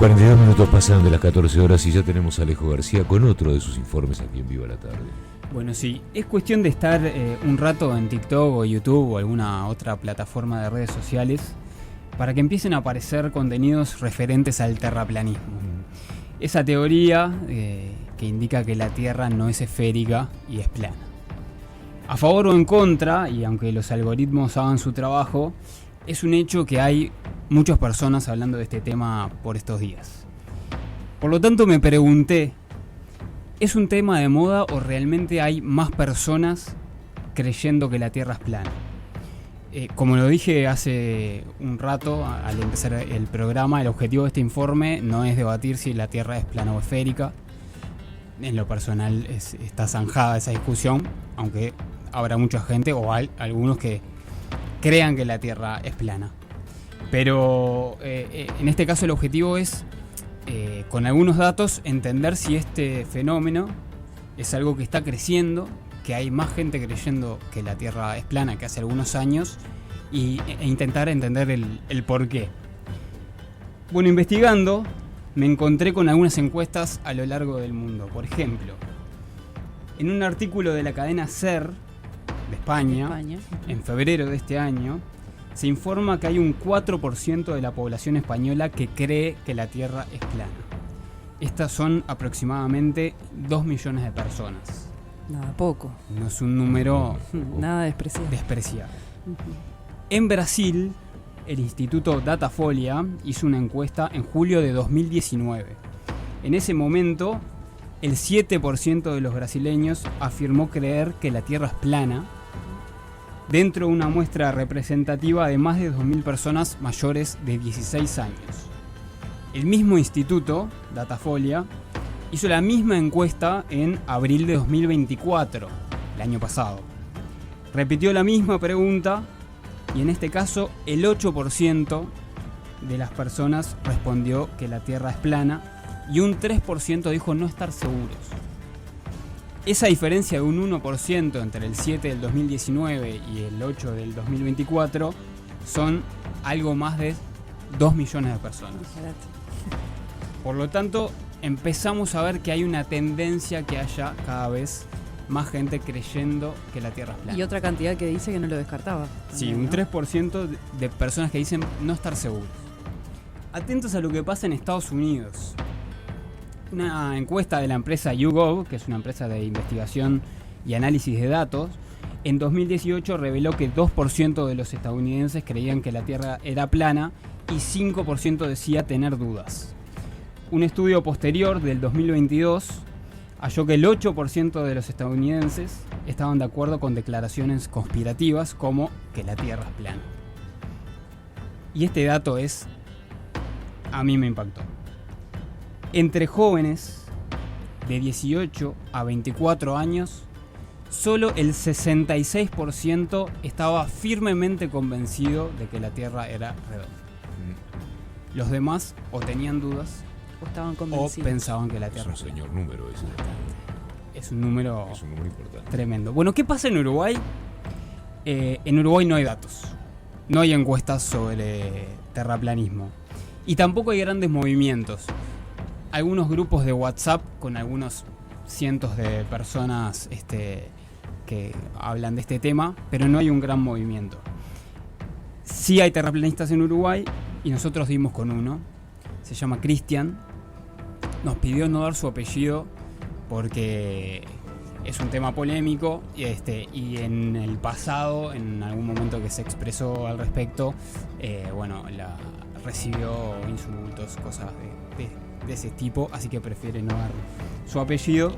42 minutos pasan de las 14 horas y ya tenemos a Alejo García con otro de sus informes aquí en Viva la Tarde. Bueno, sí, es cuestión de estar un rato en TikTok o YouTube o alguna otra plataforma de redes sociales para que empiecen a aparecer contenidos referentes al terraplanismo. Esa teoría que indica que la Tierra no es esférica y es plana. A favor o en contra, y aunque los algoritmos hagan su trabajo, es un hecho que hay muchas personas hablando de este tema por estos días. Por lo tanto me pregunté, ¿es un tema de moda o realmente hay más personas creyendo que la Tierra es plana? Como lo dije hace un rato al empezar el programa, el objetivo de este informe no es debatir si la Tierra es plana o esférica. En lo personal está zanjada esa discusión, aunque habrá mucha gente o algunos que crean que la Tierra es plana. Pero en este caso el objetivo es, con algunos datos, entender si este fenómeno es algo que está creciendo, que hay más gente creyendo que la Tierra es plana que hace algunos años, e intentar entender el por qué. Bueno, investigando, me encontré con algunas encuestas a lo largo del mundo. Por ejemplo, en un artículo de la cadena SER de España, en febrero de este año, se informa que hay un 4% de la población española que cree que la Tierra es plana. Estas son aproximadamente 2 millones de personas. Nada, poco. No es un número nada despreciable. En Brasil, el Instituto Datafolha hizo una encuesta en julio de 2019. En ese momento, el 7% de los brasileños afirmó creer que la Tierra es plana, dentro de una muestra representativa de más de 2.000 personas mayores de 16 años. El mismo instituto, Datafolha, hizo la misma encuesta en abril de 2024, el año pasado. Repitió la misma pregunta y en este caso el 8% de las personas respondió que la Tierra es plana y un 3% dijo no estar seguros. Esa diferencia de un 1% entre el 7 del 2019 y el 8 del 2024 son algo más de 2 millones de personas. Por lo tanto, empezamos a ver que hay una tendencia que haya cada vez más gente creyendo que la Tierra es plana. Y otra cantidad que dice que no lo descartaba. Sí, un 3% de personas que dicen no estar seguros. Atentos a lo que pasa en Estados Unidos. Una encuesta de la empresa YouGov, que es una empresa de investigación y análisis de datos, en 2018 reveló que 2% de los estadounidenses creían que la Tierra era plana y 5% decía tener dudas. Un estudio posterior del 2022 halló que el 8% de los estadounidenses estaban de acuerdo con declaraciones conspirativas como que la Tierra es plana. Y este dato a mí me impactó. Entre jóvenes de 18 a 24 años, solo el 66% estaba firmemente convencido de que la Tierra era redonda. Los demás o tenían dudas o estaban convencidos o pensaban que la Tierra es un señor número ese. Es un número importante. Tremendo. Bueno, ¿qué pasa en Uruguay? En Uruguay no hay datos. No hay encuestas sobre terraplanismo. Y tampoco hay grandes movimientos. Algunos grupos de WhatsApp con algunos cientos de personas que hablan de este tema, pero no hay un gran movimiento. Sí hay terraplanistas en Uruguay y nosotros dimos con uno. Se llama Cristian. Nos pidió no dar su apellido porque es un tema polémico y en el pasado, en algún momento que se expresó al respecto, recibió insultos, cosas de ese tipo, así que prefiere no dar su apellido.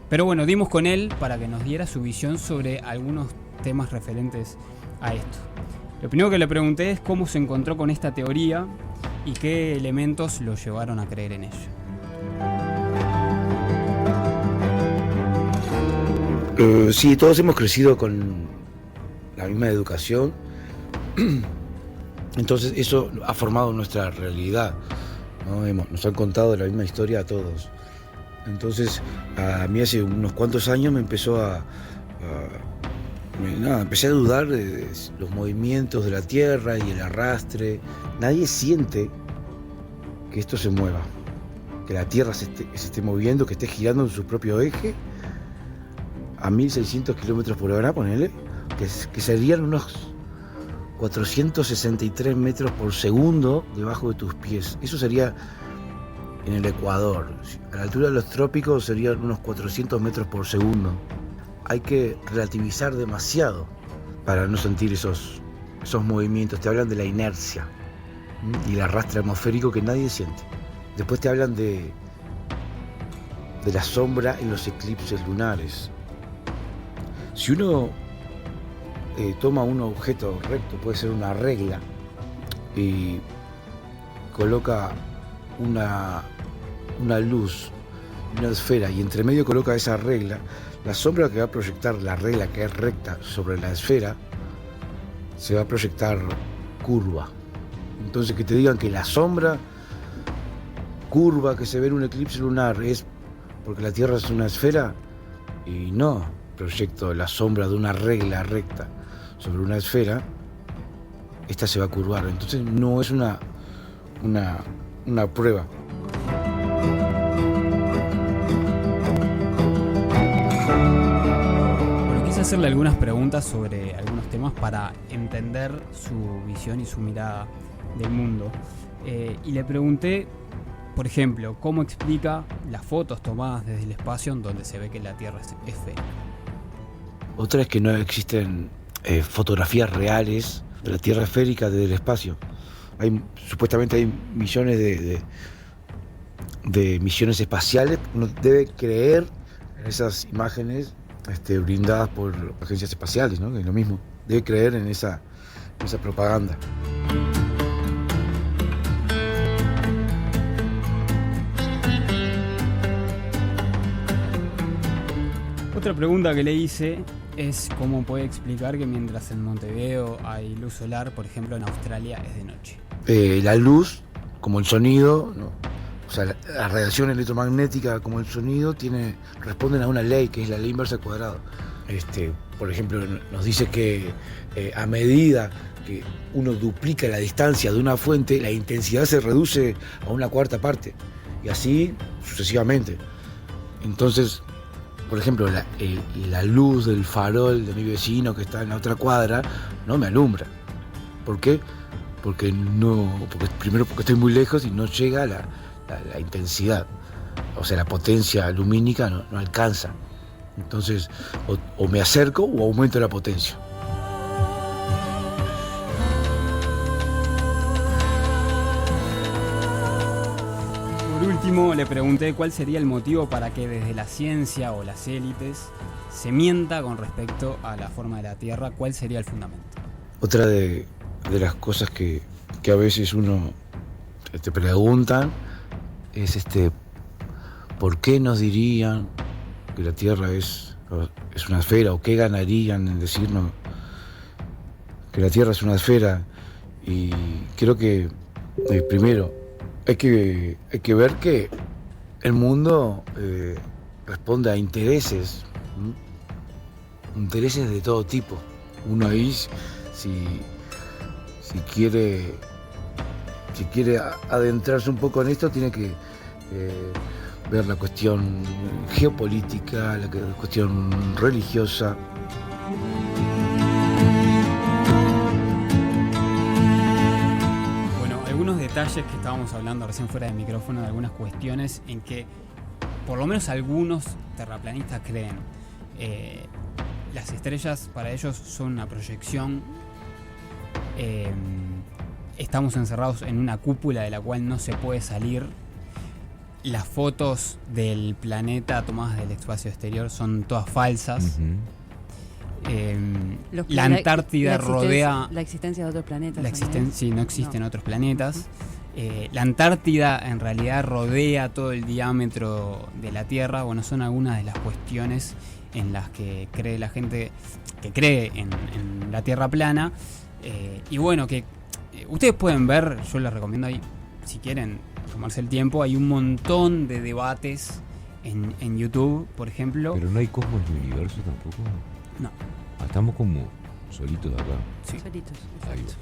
Pero bueno, dimos con él para que nos diera su visión sobre algunos temas referentes a esto. Lo primero que le pregunté es cómo se encontró con esta teoría y qué elementos lo llevaron a creer en ella. Sí, todos hemos crecido con la misma educación, entonces eso ha formado nuestra realidad, ¿no? Nos han contado la misma historia a todos. Entonces, a mí hace unos cuantos años me empezó empecé a dudar de los movimientos de la Tierra y el arrastre. Nadie siente que esto se mueva, que la Tierra se esté moviendo, que esté girando en su propio eje a 1600 kilómetros por hora, ponele, que serían unos 463 metros por segundo debajo de tus pies. Eso sería en el Ecuador. A la altura de los trópicos serían unos 400 metros por segundo. Hay que relativizar demasiado para no sentir esos movimientos. Te hablan de la inercia y el arrastre atmosférico que nadie siente. Después te hablan de la sombra en los eclipses lunares. Si uno toma un objeto recto, puede ser una regla, y coloca una luz, una esfera, y entre medio coloca esa regla, la sombra que va a proyectar la regla, que es recta, sobre la esfera, se va a proyectar curva. Entonces, que te digan que la sombra curva que se ve en un eclipse lunar es porque la Tierra es una esfera, y no, proyecto la sombra de una regla recta sobre una esfera, esta se va a curvar. Entonces no es una prueba. Bueno, quise hacerle algunas preguntas sobre algunos temas para entender su visión y su mirada del mundo. Y le pregunté, por ejemplo, cómo explica las fotos tomadas desde el espacio en donde se ve que la Tierra es esférica. Otra es que no existen fotografías reales de la Tierra esférica desde el espacio. Supuestamente hay millones de misiones espaciales. Uno debe creer en esas imágenes brindadas por agencias espaciales, ¿no? Que es lo mismo. Debe creer en esa propaganda. Otra pregunta que le hice es cómo puede explicar que mientras en Montevideo hay luz solar, por ejemplo en Australia es de noche. La luz, como el sonido, ¿no? O sea, la radiación electromagnética como el sonido responden a una ley, que es la ley inversa al cuadrado. Por ejemplo, nos dice que a medida que uno duplica la distancia de una fuente, la intensidad se reduce a una cuarta parte, y así sucesivamente. Entonces, por ejemplo, la luz del farol de mi vecino que está en la otra cuadra no me alumbra. ¿Por qué? Porque primero porque estoy muy lejos y no llega la intensidad. O sea, la potencia lumínica no alcanza. Entonces, o me acerco o aumento la potencia. Por último, le pregunté cuál sería el motivo para que desde la ciencia o las élites se mienta con respecto a la forma de la Tierra. ¿Cuál sería el fundamento? Otra de las cosas que a veces uno te preguntan es ¿por qué nos dirían que la Tierra es una esfera? ¿O qué ganarían en decirnos que la Tierra es una esfera? Y creo que primero hay que ver que el mundo responde a intereses de todo tipo. Uno ahí, si quiere adentrarse un poco en esto, tiene que ver la cuestión geopolítica, la cuestión religiosa. Detalles que estábamos hablando recién fuera de micrófono, de algunas cuestiones en que por lo menos algunos terraplanistas creen. Las estrellas para ellos son una proyección. Estamos encerrados en una cúpula de la cual no se puede salir. Las fotos del planeta tomadas del espacio exterior son todas falsas. Uh-huh. La Antártida rodea la existencia de otros planetas. Sí, no existen otros planetas. La Antártida en realidad rodea todo el diámetro de la Tierra. Bueno, son algunas de las cuestiones en las que cree la gente que cree en la Tierra plana. Y bueno, que ustedes pueden ver, yo les recomiendo ahí, si quieren tomarse el tiempo, hay un montón de debates en YouTube, por ejemplo. Pero no hay cosmos ni universo tampoco. No. Estamos como solitos acá. Sí. Solitos. Ahí va.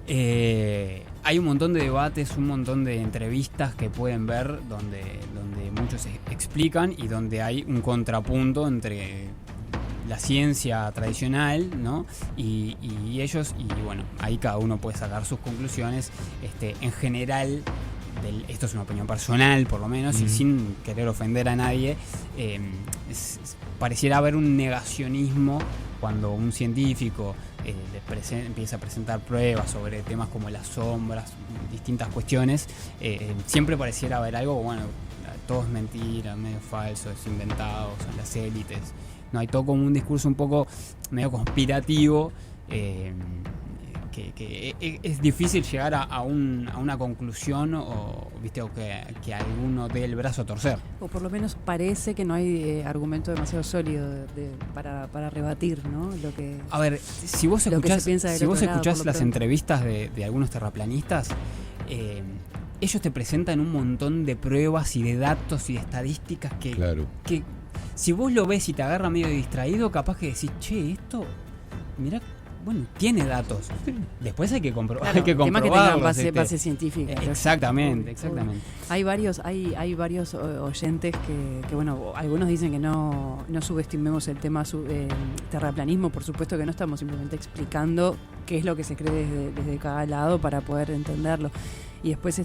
Hay un montón de debates, un montón de entrevistas que pueden ver donde muchos explican y donde hay un contrapunto entre la ciencia tradicional, ¿no? y ellos, y bueno, ahí cada uno puede sacar sus conclusiones. En general, esto es una opinión personal por lo menos, y sin querer ofender a nadie, pareciera haber un negacionismo cuando un científico empieza a presentar pruebas sobre temas como las sombras, distintas cuestiones. Siempre pareciera haber algo, bueno, todo es mentira, medio falso, es inventado, son las élites. No, hay todo como un discurso un poco medio conspirativo, que es difícil llegar a una conclusión o que alguno dé el brazo a torcer. O por lo menos parece que no hay argumento demasiado sólido para rebatir, ¿no? A ver, si vos escuchás las entrevistas de algunos terraplanistas, ellos te presentan un montón de pruebas y de datos y de estadísticas que si vos lo ves y te agarra medio distraído, capaz que decís, che, esto, mirá, bueno, tiene datos. Después hay que comprobarlo. Claro, hay que comprobarlo. Base científica. Exactamente. Hay varios oyentes que, bueno, algunos dicen que no subestimemos el tema terraplanismo. Por supuesto que no, estamos simplemente explicando qué es lo que se cree desde cada lado para poder entenderlo. Y después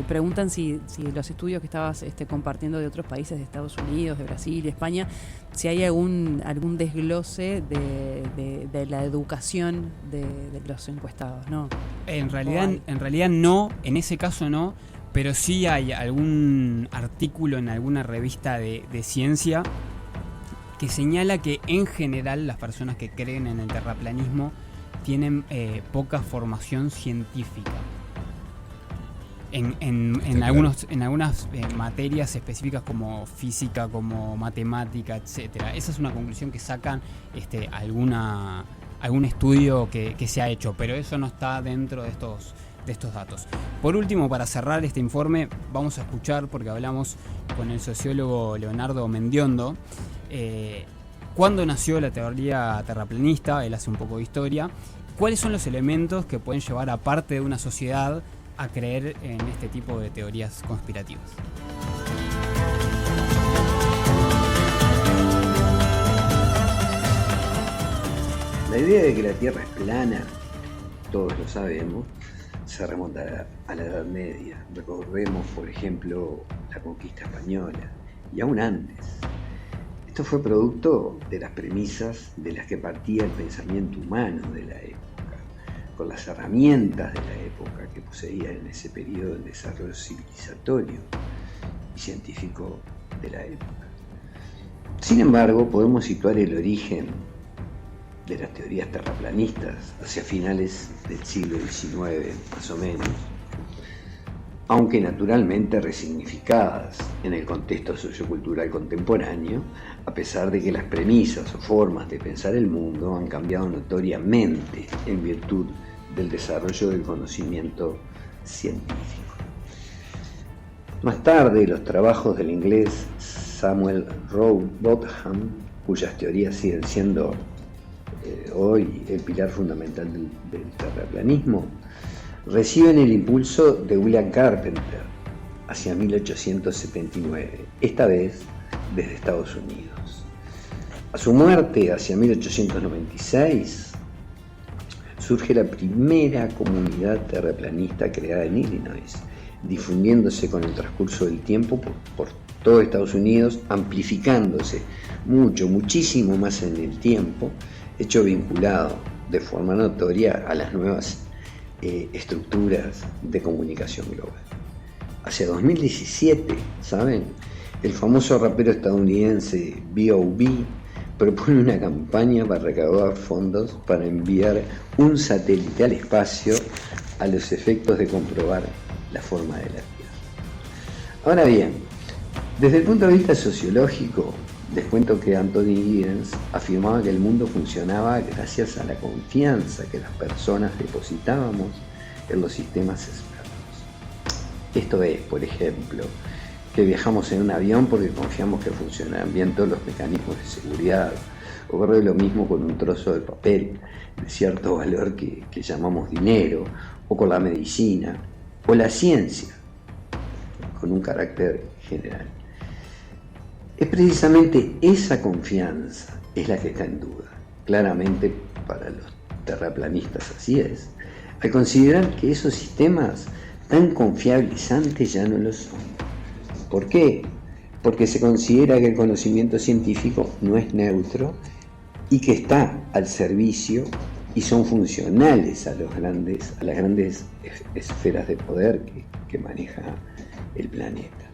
preguntan si los estudios que estabas compartiendo de otros países, de Estados Unidos, de Brasil, de España, si hay algún desglose de la educación de los encuestados, ¿no? En realidad no, en ese caso no, pero sí hay algún artículo en alguna revista de ciencia que señala que en general las personas que creen en el terraplanismo tienen poca formación científica. En algunas materias específicas como física, como matemática, etcétera. Esa es una conclusión que sacan algún estudio que se ha hecho, pero eso no está dentro de estos datos. Por último, para cerrar este informe, vamos a escuchar, porque hablamos con el sociólogo Leonardo Mendiondo, cuándo nació la teoría terraplanista. Él hace un poco de historia. ¿Cuáles son los elementos que pueden llevar a parte de una sociedad a creer en este tipo de teorías conspirativas? La idea de que la Tierra es plana, todos lo sabemos, se remonta a la Edad Media. Recordemos, por ejemplo, la conquista española, y aún antes. Esto fue producto de las premisas de las que partía el pensamiento humano de la época, con las herramientas de la época que poseía en ese periodo el desarrollo civilizatorio y científico de la época. Sin embargo, podemos situar el origen de las teorías terraplanistas hacia finales del siglo XIX, más o menos, aunque naturalmente resignificadas en el contexto sociocultural contemporáneo, a pesar de que las premisas o formas de pensar el mundo han cambiado notoriamente en virtud del desarrollo del conocimiento científico. Más tarde, los trabajos del inglés Samuel Rowbotham, cuyas teorías siguen siendo hoy el pilar fundamental del terraplanismo, reciben el impulso de William Carpenter hacia 1879, esta vez desde Estados Unidos. A su muerte, hacia 1896, surge la primera comunidad terraplanista creada en Illinois, difundiéndose con el transcurso del tiempo por todo Estados Unidos, amplificándose muchísimo más en el tiempo, hecho vinculado de forma notoria a las nuevas estructuras de comunicación global. Hacia 2017, ¿saben? El famoso rapero estadounidense B.O.B. propone una campaña para recaudar fondos para enviar un satélite al espacio a los efectos de comprobar la forma de la Tierra. Ahora bien, desde el punto de vista sociológico, les cuento que Anthony Giddens afirmaba que el mundo funcionaba gracias a la confianza que las personas depositábamos en los sistemas expertos. Esto es, por ejemplo, que viajamos en un avión porque confiamos que funcionan bien todos los mecanismos de seguridad, Ocurre lo mismo con un trozo de papel de cierto valor que llamamos dinero, o con la medicina, o la ciencia, con un carácter general. Es precisamente esa confianza es la que está en duda. Claramente para los terraplanistas así es. Al considerar que esos sistemas tan confiables antes ya no lo son. ¿Por qué? Porque se considera que el conocimiento científico no es neutro y que está al servicio y son funcionales a las grandes esferas de poder que maneja el planeta.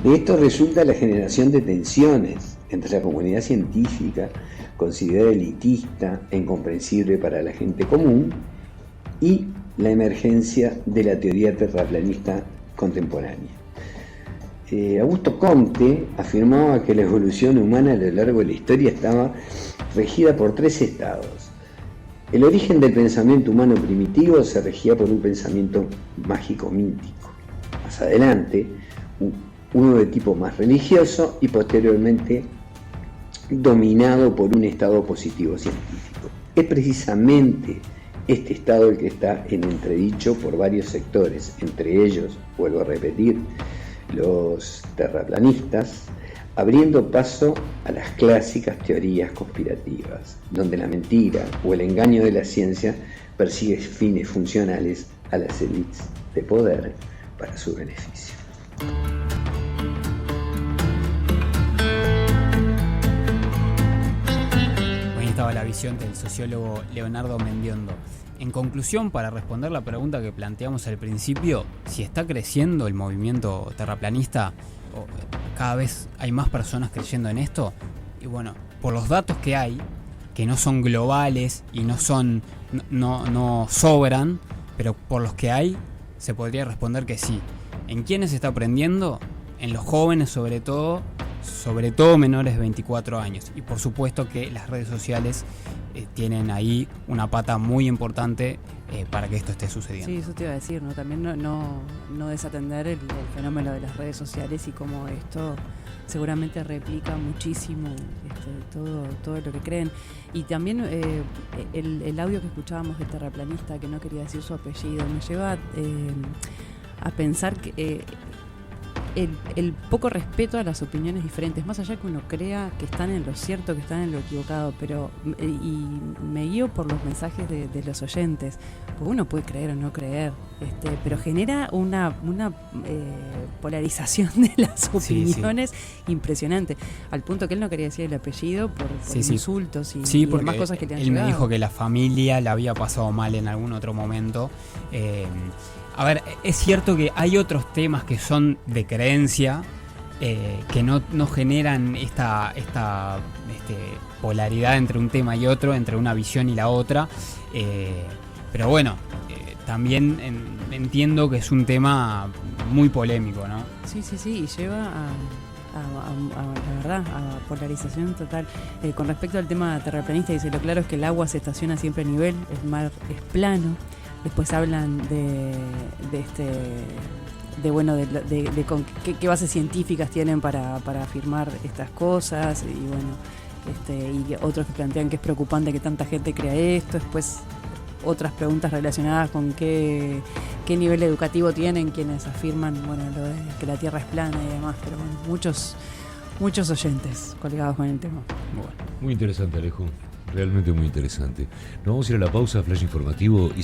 De esto resulta la generación de tensiones entre la comunidad científica, considerada elitista e incomprensible para la gente común, y la emergencia de la teoría terraplanista contemporánea. Augusto Comte afirmaba que la evolución humana a lo largo de la historia estaba regida por 3 estados. El origen del pensamiento humano primitivo se regía por un pensamiento mágico-mítico. Más adelante, uno de tipo más religioso y posteriormente dominado por un estado positivo científico. Es precisamente este estado el que está en entredicho por varios sectores, entre ellos, vuelvo a repetir, los terraplanistas, abriendo paso a las clásicas teorías conspirativas, donde la mentira o el engaño de la ciencia persigue fines funcionales a las élites de poder para su beneficio. Ahí estaba la visión del sociólogo Leonardo Mendiondo. En conclusión, para responder la pregunta que planteamos al principio, si está creciendo el movimiento terraplanista, cada vez hay más personas creyendo en esto, y bueno, por los datos que hay, que no son globales y no sobran, pero por los que hay, se podría responder que sí. ¿En quiénes se está aprendiendo? En los jóvenes sobre todo menores de 24 años. Y por supuesto que las redes sociales tienen ahí una pata muy importante para que esto esté sucediendo. Sí, eso te iba a decir, ¿no? También no desatender el fenómeno de las redes sociales y cómo esto seguramente replica muchísimo todo lo que creen. Y también el audio que escuchábamos de terraplanista, que no quería decir su apellido, me lleva a pensar que el poco respeto a las opiniones diferentes, más allá que uno crea que están en lo cierto, que están en lo equivocado, pero y me guío por los mensajes de los oyentes, porque uno puede creer o no creer, pero genera una polarización de las opiniones impresionante, al punto que él no quería decir el apellido por insultos y demás cosas que le han él llegado. Me dijo que la familia la había pasado mal en algún otro momento. A ver, es cierto que hay otros temas que son de creencia, que no generan esta polaridad entre un tema y otro, entre una visión y la otra, pero bueno, también entiendo que es un tema muy polémico, ¿no? Sí, y lleva a la verdad, a polarización total. Con respecto al tema terraplanista, dice, lo claro es que el agua se estaciona siempre a nivel, el mar es plano. Después hablan de qué bases científicas tienen para afirmar estas cosas, y bueno, y otros que plantean que es preocupante que tanta gente crea esto. Después otras preguntas relacionadas con qué nivel educativo tienen quienes afirman, bueno, lo de que la Tierra es plana y demás, pero bueno, muchos oyentes colgados con el tema. Bueno, muy interesante, Alejo. Realmente muy interesante. Nos vamos a ir a la pausa, flash informativo.